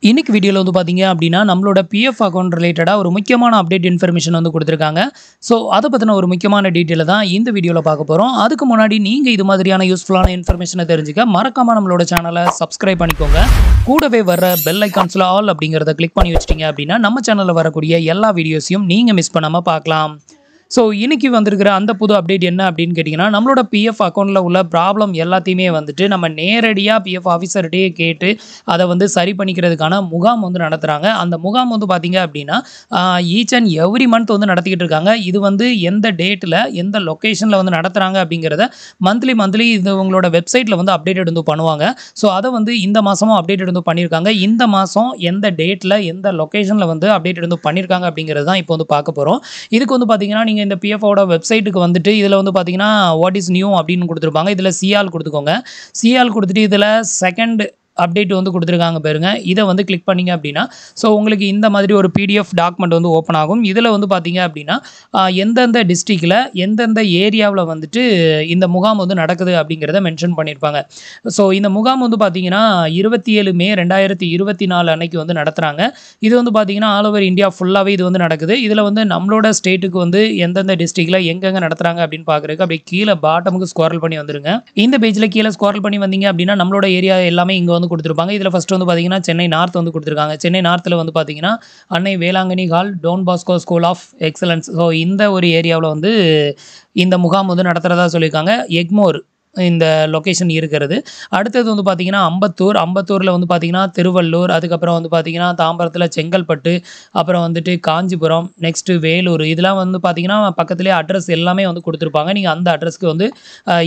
இன்னைக்கு வீடியோல வந்து பார்த்தீங்க அப்படின்னா, நம்மளோட பிஎஃப் அக்கவுண்ட் ரிலேட்டடா ஒரு முக்கியமான அப்டேட் இன்ஃபர்மேஷன் வந்து குடுத்துருக்காங்க. ஸோ, அத பத்தின ஒரு முக்கியமான டீட்டெயில தான் இந்த வீடியோல பார்க்க போறோம். அதுக்கு முன்னாடி நீங்க இது மாதிரியான யூஸ்ஃபுல்லான இன்ஃபர்மேஷன தெரிஞ்சுக்க மறக்காம நம்மளோட சேனல சப்ஸ்கிரைப் பண்ணிக்கோங்க. கூடவே வர்ற பெல் ஐகான்ஸ்ல ஆல் அப்படிங்கிறத கிளிக் பண்ணி வச்சிட்டீங்க அப்படின்னா, நம்ம சேனல்ல வரக்கூடிய எல்லா வீடியோஸையும் நீங்க மிஸ் பண்ணாம பார்க்கலாம். ஸோ, இன்னைக்கு வந்திருக்கிற அந்த புது அப்டேட் என்ன அப்படின்னு கேட்டிங்கன்னா, நம்மளோட பிஎஃப் அக்கவுண்ட்ல உள்ள ப்ராப்ளம் எல்லாத்தையுமே வந்துட்டு நம்ம நேரடியா பிஎஃப் ஆஃபீஸர்ட்டயே கேட்டு அத வந்து சரி பண்ணிக்கிறதுக்கான முகாம் வந்து நடத்துறாங்க. அந்த முகாம் வந்து பார்த்தீங்க அப்படின்னா, ஈச் அண்ட் எவ்ரி மந்த் வந்து நடத்திக்கிட்டு இருக்காங்க. இது வந்து எந்த டேட்ல, எந்த லொகேஷன்ல வந்து நடத்துறாங்க அப்படிங்கிறத மந்த்லி இது உங்களோட வெப்சைட்ல வந்து அப்டேட்டட் வந்து பண்ணுவாங்க. ஸோ, அத வந்து இந்த மாசமும் அப்டேட்டட் வந்து பண்ணியிருக்காங்க. இந்த மாசம் எந்த டேட்ல, எந்த லொகேஷன்ல வந்து அப்டேட்டட் வந்து பண்ணியிருக்காங்க அப்படிங்கிறது தான் இப்போ வந்து பார்க்க போறோம். இதுக்கு வந்து பார்த்தீங்கன்னா, நீங்க இந்த பிஎஃப்ஓட வெப்சைட்டுக்கு வந்துட்டு இதில வந்து பார்த்தீங்கன்னா, வாட் இஸ் நியூ அப்படின்னு குடுத்துருப்பாங்க. இதில சிஆல் குடுத்துக்கோங்க. சிஆல் குடுத்துட்டு இதில செகண்ட் அப்டேட் வந்து குடுத்துருக்காங்க பாருங்க. இத வந்து கிளிக் பண்ணீங்க அப்படின்னா, ஸோ உங்களுக்கு இந்த மாதிரி ஒரு பிடிஎஃப் டாக்குமெண்ட் வந்து ஓப்பன் ஆகும். இதில வந்து பார்த்தீங்க அப்படின்னா, எந்தெந்த டிஸ்ட்ரிக்ட்ல, எந்தெந்த ஏரியாவுல வந்துட்டு இந்த முகாம் வந்து நடக்குது அப்படிங்கிறத மென்ஷன் பண்ணியிருப்பாங்க. ஸோ இந்த முகாம் வந்து பார்த்தீங்கன்னா, 27 மே 2024 அன்னைக்கு வந்து நடத்துறாங்க. இது வந்து பார்த்தீங்கன்னா, ஆல் ஓவர் இந்தியா ஃபுல்லாவே இது வந்து நடக்குது. இதில வந்து நம்மளோட ஸ்டேட்டுக்கு வந்து எந்தெந்த டிஸ்ட்ரிக்ட்ல எங்கெங்க நடத்துறாங்க அப்படின்னு பார்க்குறதுக்கு அப்படியே கீழ பாட்டமுக்கு ஸ்க்ரால் பண்ணி வந்துருங்க. இந்த பேஜ்ல கீழ ஸ்க்ரால் பண்ணி வந்தீங்க அப்படின்னா, நம்மளோட ஏரியா எல்லாமே இங்க வந்து குடுத்துருப்பாங்க. இதில ஃபர்ஸ்ட் வந்து பார்த்தீங்கன்னா, சென்னை நார்த் வந்து குடுத்துருக்காங்க. சென்னை நார்த்ல வந்து பார்த்தீங்கன்னா, Annai Velankanni hall, Don Bosco school of excellence. So இந்த ஒரு ஏரியாவுல வந்து இந்த முகாம் வந்து நடத்துறதா சொல்லியிருக்காங்க. எக்மோர் இந்த லொகேஷன் இருக்கிறது. அடுத்தது வந்து பார்த்தீங்கன்னா, அம்பத்தூர்ல வந்து பார்த்தீங்கன்னா, திருவள்ளூர், அதுக்கப்புறம் வந்து பார்த்தீங்கன்னா, தாம்பரத்தில செங்கல்பட்டு, அப்புறம் வந்துட்டு காஞ்சிபுரம், நெக்ஸ்ட்டு வேலூர். இதெல்லாம் வந்து பார்த்தீங்கன்னா, பக்கத்திலேயே அட்ரஸ் எல்லாமே வந்து குடுத்துருப்பாங்க. நீங்க அந்த அட்ரஸ்க்கு வந்து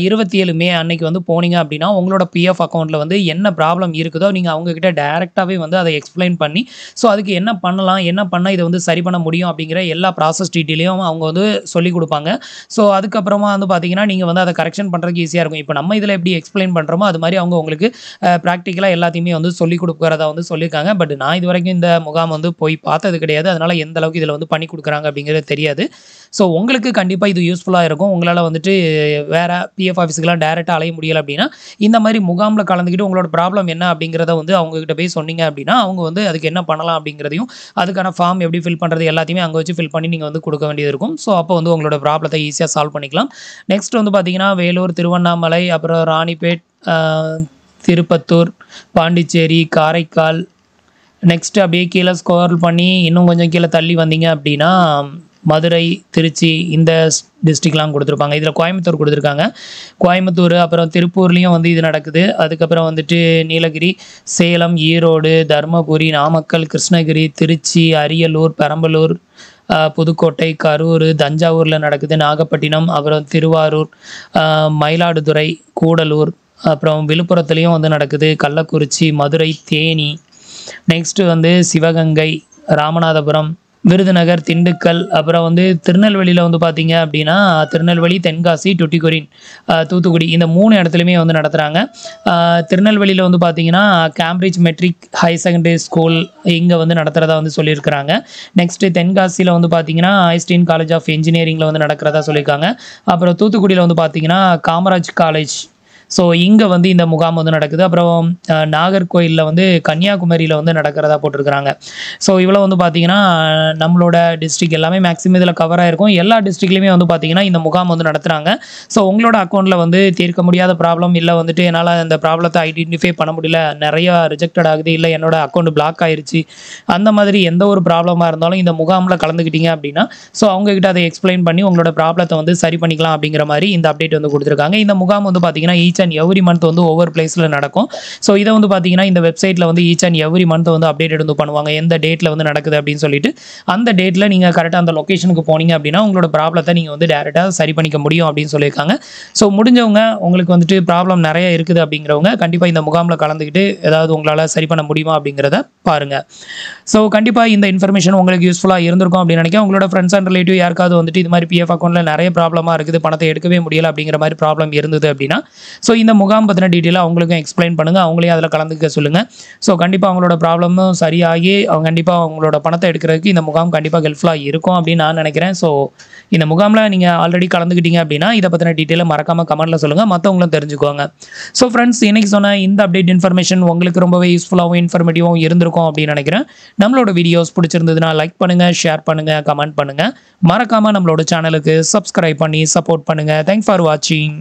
27 மே அன்னைக்கு வந்து போனீங்க அப்படின்னா, உங்களோட பிஎஃப் அக்கவுண்ட்ல வந்து என்ன ப்ராப்ளம் இருக்குதோ, நீங்க அவங்க கிட்ட டைரக்ட்டாவே வந்து அத எக்ஸ்ப்ளைன் பண்ணி, ஸோ அதுக்கு என்ன பண்ணலாம், என்ன பண்ணா இத வந்து சரி பண்ண முடியும் அப்படிங்கிற எல்லா ப்ராசஸ் டீட்டெயிலையும் அவங்க வந்து சொல்லிக் குடுப்பாங்க. ஸோ அதுக்கப்புறமா வந்து பார்த்தீங்கன்னா, நீங்க வந்து அத கரெக்ஷன் பண்றதுக்கு ஈஸியா இருக்கும். இப்ப நம்ம இதில எப்படி எக்ஸ்ப்ளைன் பண்றோமோ, அது மாரி அவங்க உங்களுக்கு பிராக்டிகலா எல்லாத்தையுமே வந்து சொல்லிக் குடுக்கிறதா வந்து சொல்லியிருக்காங்க. பட் நான் இதுவரைக்கும் இந்த முகாம் வந்து போய் பார்த்தது கிடையாது. அதனால எந்த அளவுக்கு இதில வந்து பண்ணி குடுக்குறாங்க அப்படிங்கிறது தெரியாது. ஸோ உங்களுக்கு கண்டிப்பா இது யூஸ்ஃபுல்லா இருக்கும். உங்களால வந்துட்டு வேற பிஎஃப் ஆஃபீஸ்க்குலாம் டைரக்ட்டா அலைய முடியல அப்படின்னா, இந்த மாரி முகாம்ல கலந்துக்கிட்டு உங்களோட ப்ராப்ளம் என்ன அப்படிங்கிறத வந்து அவங்க கிட்ட போய் சொன்னீங்க அப்படின்னா, அவங்க வந்து அதுக்கு என்ன பண்ணலாம் அப்படிங்கிறதையும், அதுக்கான ஃபார்ம் எப்படி ஃபில் பண்றது எல்லாத்தையுமே அங்க வச்சு ஃபில் பண்ணி நீங்க வந்து குடுக்க வேண்டியது இருக்கும். ஸோ அப்போ வந்து உங்களோட ப்ராப்ளத்த ஈஸியா சால்வ் பண்ணிக்கலாம். நெக்ஸ்ட் வந்து பார்த்தீங்கன்னா, வேலூர், திருவண்ணாமலை, அப்புறம் ராணிப்பேட், அ திருப்பத்தூர், பாண்டிச்சேரி, காரைக்கால், நெக்ஸ்ட் அப்படியே கீழ ஸ்க்ரால் பண்ணி இன்னும் கொஞ்சம் கீழ தள்ளி வந்தீங்க அப்படின்னா, மதுரை, திருச்சி இந்த டிஸ்ட்ரிக்ட்லாம் குடுத்துருப்பாங்க. இதில கோயம்புத்தூர் குடுத்துருக்காங்க. கோயம்புத்தூர், அப்புறம் திருப்பூர்லயும் வந்து இது நடக்குது. அதுக்கப்புறம் வந்துட்டு நீலகிரி, சேலம், ஈரோடு, தர்மபுரி, நாமக்கல், கிருஷ்ணகிரி, திருச்சி, அரியலூர், பெரம்பலூர், புதுக்கோட்டை, கரூர், தஞ்சாவூர்ல நடக்குது. நாகப்பட்டினம், அப்புறம் திருவாரூர், மயிலாடுதுறை, கூடலூர், அப்புறம் விழுப்புரத்துலயும் வந்து நடக்குது. கள்ளக்குறிச்சி, மதுரை, தேனி, நெக்ஸ்ட் வந்து சிவகங்கை, ராமநாதபுரம், விருதுநகர், திண்டுக்கல், அப்புறம் வந்து திருநெல்வேலியில வந்து பார்த்தீங்க அப்படின்னா, திருநெல்வேலி, தென்காசி, டுட்டிகோரின், தூத்துக்குடி இந்த 3 இடத்துலயுமே வந்து நடத்துறாங்க. திருநெல்வேலியில வந்து பார்த்தீங்கன்னா, Cambridge matric higher secondary school இங்க வந்து நடத்துறதா வந்து சொல்லியிருக்கிறாங்க. நெக்ஸ்ட் தென்காசியில வந்து பார்த்தீங்கன்னா, ஐன்ஸ்டீன் காலேஜ் ஆஃப் என்ஜினியரிங்ல வந்து நடக்கிறதா சொல்லியிருக்காங்க. அப்புறம் தூத்துக்குடியில வந்து பார்த்தீங்கன்னா, காமராஜ் காலேஜ். ஸோ இங்க வந்து இந்த முகாம் வந்து நடக்குது. அப்புறம் நாகர்கோயில்ல வந்து கன்னியாகுமரியில வந்து நடக்கிறதா போட்டிருக்கிறாங்க. ஸோ இவ்வளோ வந்து பார்த்தீங்கன்னா, நம்மளோட டிஸ்ட்ரிக்ட் எல்லாமே மேக்ஸிமம் இதில கவர் ஆயிருக்கும். எல்லா டிஸ்ட்ரிக்ட்லயுமே வந்து பார்த்தீங்கன்னா, இந்த முகாம் வந்து நடத்துறாங்க. ஸோ உங்களோட அக்கவுண்ட்ல வந்து தீர்க்க முடியாத ப்ராப்ளம், இல்ல வந்துட்டு என்னால அந்த ப்ராப்ளத்த ஐடென்டிஃபை பண்ண முடியல, நெறைய ரிஜெக்டட் ஆகுது, இல்ல என்னோட அக்கவுண்ட் பிளாக் ஆயிருச்சு, அந்த மாதிரி எந்த ஒரு ப்ராப்ளமா இருந்தாலும் இந்த முகாம்ல கலந்துக்கிட்டீங்க அப்படின்னா, ஸோ அவங்க கிட்ட அதை எக்ஸ்ப்ளைன் பண்ணி உங்களோட ப்ராப்ளத்த வந்து சரி பண்ணிக்கலாம் அப்படிங்கிற மாரி இந்த அப்டேட் வந்து குடுத்துருக்காங்க. இந்த முகாம் வந்து பார்த்தீங்கன்னா, ஈச் அண்ட் எவ்ரி மந்த் வந்து ஒவ்வொரு பிளேஸ்ல நடக்கும். ஸோ இத வந்து பார்த்தீங்கன்னா, இந்த வெப்சைட்ல வந்து ஈச் அண்ட் எவ்ரி மந்த் வந்து அப்டேட்டட் வந்து பண்ணுவாங்க. எந்த டேட்ல வந்து நடக்குது அப்படின்னு சொல்லிட்டு, அந்த டேட்ல நீங்க கரெக்ட்டா அந்த லொகேஷனுக்கு போனீங்க அப்படின்னா, உங்களோட ப்ராப்ளத்த நீங்க வந்து டைரக்ட்டா சரி பண்ணிக்க முடியும் அப்படின்னு சொல்லியிருக்காங்க. ஸோ முடிஞ்சவங்க உங்களுக்கு வந்துட்டு ப்ராப்ளம் நெறைய இருக்குது அப்படிங்கிறவங்க, கண்டிப்பா இந்த முகாம்ல கலந்துக்கிட்டு ஏதாவது உங்களால சரி பண்ண முடியுமா அப்படிங்கிறத பாருங்க. ஸோ கண்டிப்பா இந்த இன்ஃபர்மேஷன் உங்களுக்கு யூஸ்ஃபுல்லா இருந்திருக்கும் அப்படின்னு நினைக்கிறேன். உங்களோட ஃப்ரெண்ட்ஸ் அண்ட் ரிலேட்டிவ் யாருக்காவது வந்துட்டு இது மாரி பிஎஃப் அக்கவுண்ட்ல நெறைய ப்ராப்ளமா இருக்குது, பணத்த எடுக்கவே முடியல அப்படிங்கிற மாரி ப்ராப்ளம் இருந்தது அப்படின்னா, ஸோ இந்த முகாம் பத்தின டீட்டெயிலா அவங்களுக்கும் எக்ஸ்ப்ளைன் பண்ணுங்க. அவங்களையும் அதில கலந்துக்க சொல்லுங்க. ஸோ கண்டிப்பா அவங்களோட ப்ராப்ளமும் சரியாகி, அவங்க கண்டிப்பா அவங்களோட பணத்த எடுக்கிறதுக்கு இந்த முகாம் கண்டிப்பா ஹெல்ப்ஃபுல்லா இருக்கும் அப்படின்னு நான் நினைக்கிறேன். ஸோ இந்த முகாம்ல நீங்க ஆல்ரெடி கலந்துக்கிட்டீங்க அப்படின்னா, இத பத்தின டீட்டெயில மறக்காம கமெண்ட்ல சொல்லுங்க. மத்தவங்களும் தெரிஞ்சுக்குவாங்க. ஸோ ஃப்ரெண்ட்ஸ், இன்னைக்கு சொன்ன இந்த அப்டேட் இன்ஃபர்மேஷன் உங்களுக்கு ரொம்பவே யூஸ்ஃபுல்லாவும், இன்ஃபர்மேட்டிவாவும் இருந்திருக்கும் இருக்கும் அப்படின்னு நினைக்கிறேன். நம்மளோட வீடியோஸ் பிடிச்சிருந்ததுன்னா லைக் பண்ணுங்க, ஷேர் பண்ணுங்க, கமெண்ட் பண்ணுங்க. மறக்காம நம்மளோட சேனலுக்கு சப்ஸ்கிரைப் பண்ணி சப்போர்ட் பண்ணுங்க. தேங்க்ஸ் ஃபார் வாட்சிங்.